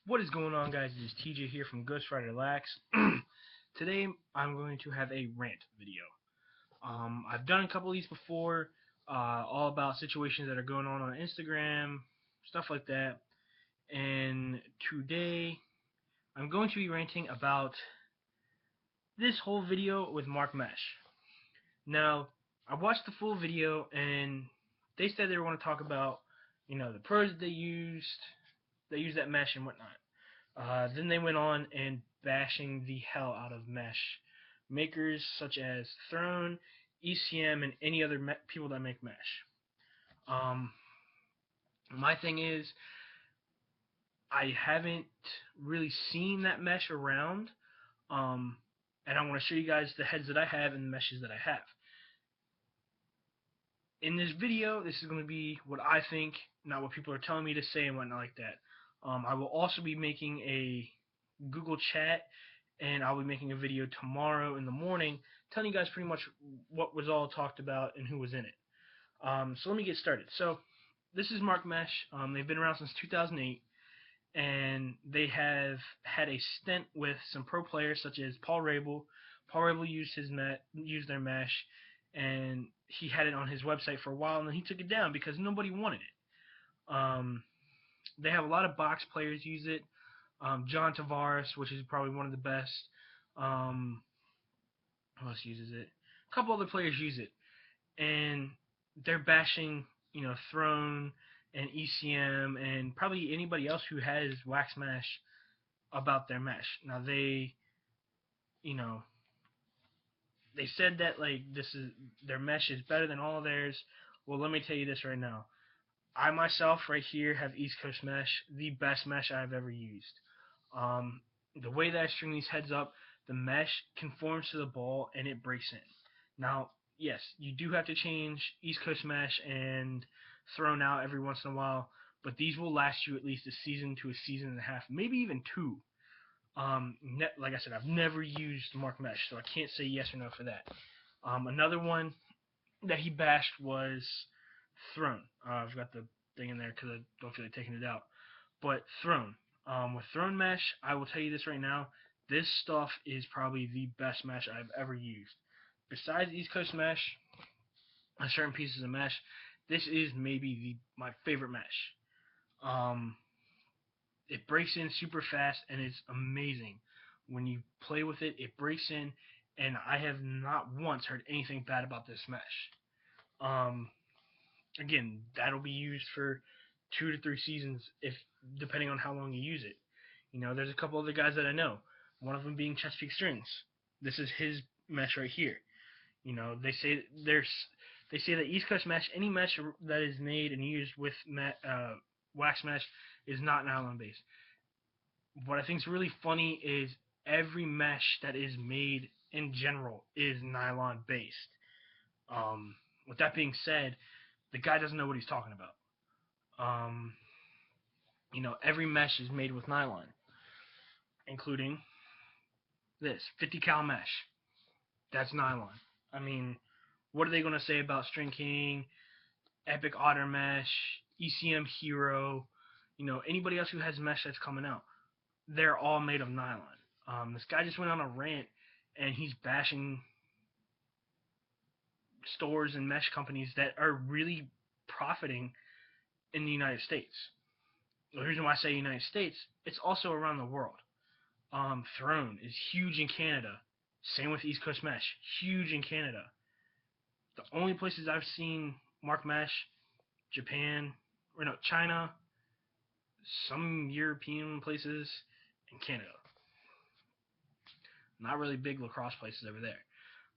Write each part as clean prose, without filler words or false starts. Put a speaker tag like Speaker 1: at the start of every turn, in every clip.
Speaker 1: What is going on, guys? This is TJ here from Ghost Rider Lax. Today, I'm going to have a rant video. I've done a couple of these before, all about situations that are going on Instagram, stuff like that. And today, I'm going to be ranting about this whole video with Marc Mesh. Now, I watched the full video, and they said they were going to talk about, the pros that they used that mesh and whatnot. Then they went on and bashing the hell out of mesh makers such as Throne, ECM, and any other people that make mesh. Um, my thing is, I haven't really seen that mesh around, um, and I want to show you guys the heads that I have and the meshes that I have. In this video, this is going to be what I think, not what people are telling me to say and whatnot like that. I will also be making a Google chat, and I'll be making a video tomorrow in the morning telling you guys pretty much what was all talked about and who was in it. So let me get started. So this is Marc Mesh. They've been around since 2008, and they have had a stint with some pro players such as Paul Rabel. Paul Rabel used their mesh, and he had it on his website for a while, and then he took it down because nobody wanted it. They have a lot of box players use it. John Tavares, which is probably one of the best. Um, who else uses it? A couple other players use it, and they're bashing, Throne and ECM and probably anybody else who has Wax Mesh about their mesh. Now you know, they said that like this is their mesh is better than all of theirs. Well, let me tell you this right now. I myself right here have East Coast Mesh, the best mesh I've ever used. Um, the way that I string these heads up, the mesh conforms to the ball and it breaks in. Now, yes, you do have to change East Coast Mesh and thrown out every once in a while, but these will last you at least a season to a season and a half, maybe even two. Like I said, I've never used Marc Mesh, so I can't say yes or no for that. Another one that he bashed was Throne. I've got the thing in there because I don't feel like taking it out. But Throne. With Throne Mesh, I will tell you this right now. This stuff is probably the best mesh I've ever used. Besides East Coast Mesh, certain pieces of mesh, this is maybe my favorite mesh. Um, it breaks in super fast and it's amazing. When you play with it, it breaks in, and I have not once heard anything bad about this mesh. Um, Again, that'll be used for 2 to 3 seasons if depending on how long you use it. There's a couple other guys that I know. One of them being Chesapeake Strings. This is his mesh right here. They say they say that East Coast mesh, any mesh that is made and used with wax mesh, is not nylon based. What I think is really funny is every mesh that is made in general is nylon based. With that being said, the guy doesn't know what he's talking about. Um, every mesh is made with nylon, including this 50 cal mesh. That's nylon. I mean, what are they going to say about String King, Epic Otter Mesh, ECM Hero, anybody else who has mesh that's coming out? They're all made of nylon. This guy just went on a rant and he's bashing stores and mesh companies that are really profiting in the United States. The reason why I say United States, it's also around the world. Throne is huge in Canada. Same with East Coast Mesh, huge in Canada. The only places I've seen Marc Mesh, Japan, or no, China, some European places, and Canada. Not really big lacrosse places over there.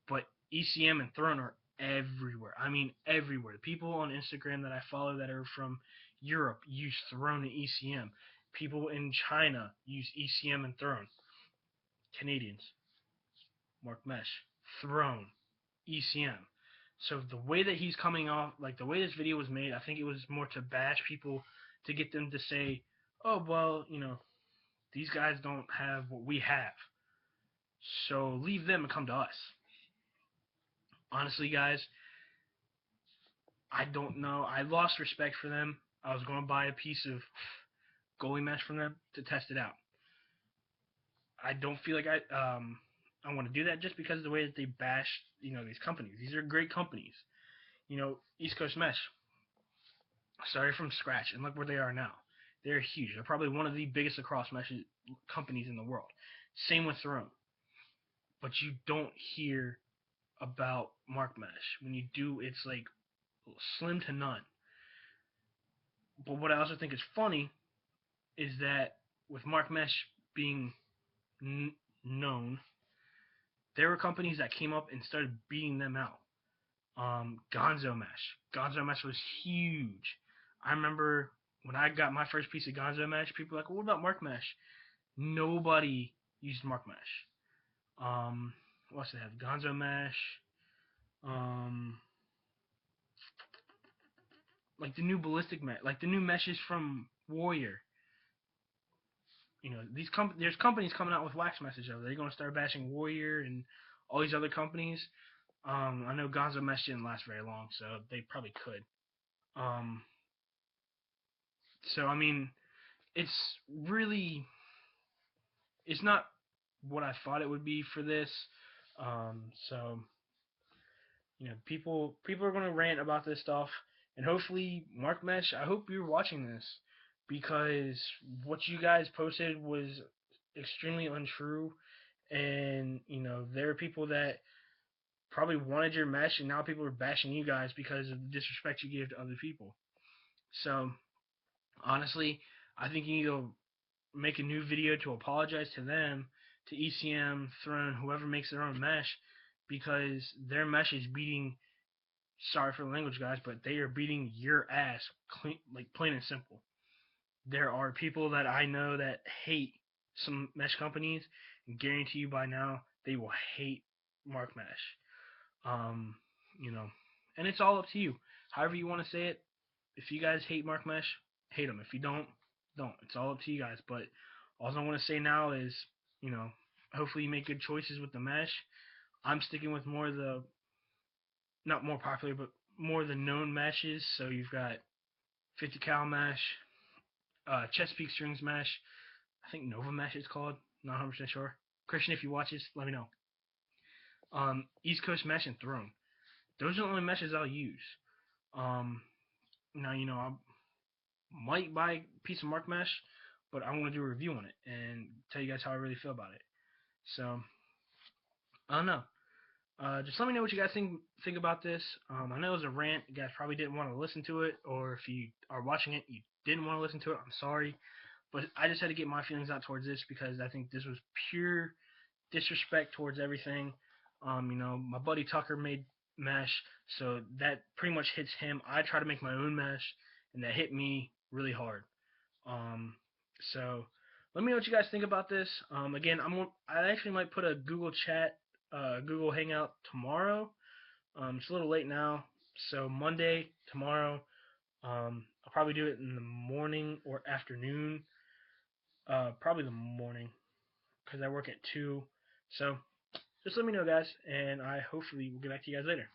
Speaker 1: But ECM and Throne are everywhere. I mean, everywhere. The people on Instagram that I follow that are from Europe use Throne and ECM. People in China use ECM and Throne. Canadians, Marc Mesh, Throne, ECM. So the way that he's coming off, like the way this video was made, I think it was more to bash people, to get them to say, oh, well, these guys don't have what we have. So leave them and come to us. Honestly, guys, I don't know. I lost respect for them. I was going to buy a piece of goalie mesh from them to test it out. I don't feel like I want to do that just because of the way that they bash these companies. These are great companies. East Coast Mesh started from scratch, and look where they are now. They're huge. They're probably one of the biggest lacrosse mesh companies in the world. Same with Throne. But you don't hear about Marc Mesh. When you do, it's like slim to none. But what I also think is funny is that with Marc Mesh being known, there were companies that came up and started beating them out. Gonzo Mesh. Gonzo Mesh was huge. I remember when I got my first piece of Gonzo Mesh, people were like, well, what about Marc Mesh? Nobody used Marc Mesh. What else did they have? Gonzo Mesh. Um, like the new ballistic mesh, like the new meshes from Warrior. There's companies coming out with wax meshes. They're going to start bashing Warrior and all these other companies. I know Gonzo Mesh didn't last very long, so they probably could. Um, so I mean, it's really, it's not what I thought it would be for this. So people are going to rant about this stuff, and hopefully, Marc Mesh, I hope you're watching this because what you guys posted was extremely untrue, and there are people that probably wanted your mesh, and now people are bashing you guys because of the disrespect you gave to other people. So honestly, I think you need to make a new video to apologize to them, to ECM, Throne, whoever makes their own mesh, because their mesh is beating. Sorry for the language, guys, but they are beating your ass, clean, like plain and simple. There are people that I know that hate some mesh companies, and guarantee you by now they will hate Marc Mesh. Um, you know, and it's all up to you. However you want to say it. If you guys hate Marc Mesh, hate him. If you don't, don't. It's all up to you guys. But all I want to say now is, hopefully you make good choices with the mesh. I'm sticking with more of the, not more popular, but more of the known meshes. So you've got 50 cal mesh, Chesapeake strings mesh. I think Nova mesh it's called. Not 100% sure. Christian, if you watch this, let me know. East Coast mesh and Throne. Those are the only meshes I'll use. Now I might buy a piece of Marc Mesh, but I want to do a review on it and tell you guys how I really feel about it. So I don't know. Just let me know what you guys think about this. I know it was a rant. You guys probably didn't want to listen to it, or if you are watching it, you didn't want to listen to it. I'm sorry, but I just had to get my feelings out towards this because I think this was pure disrespect towards everything. My buddy Tucker made mesh, so that pretty much hits him. I try to make my own mesh, and that hit me really hard. So let me know what you guys think about this. Again, I actually might put a Google Chat, Google Hangout tomorrow. It's a little late now, so Monday tomorrow. I'll probably do it in the morning or afternoon. Probably the morning because I work at 2. So just let me know, guys, and I hopefully will get back to you guys later.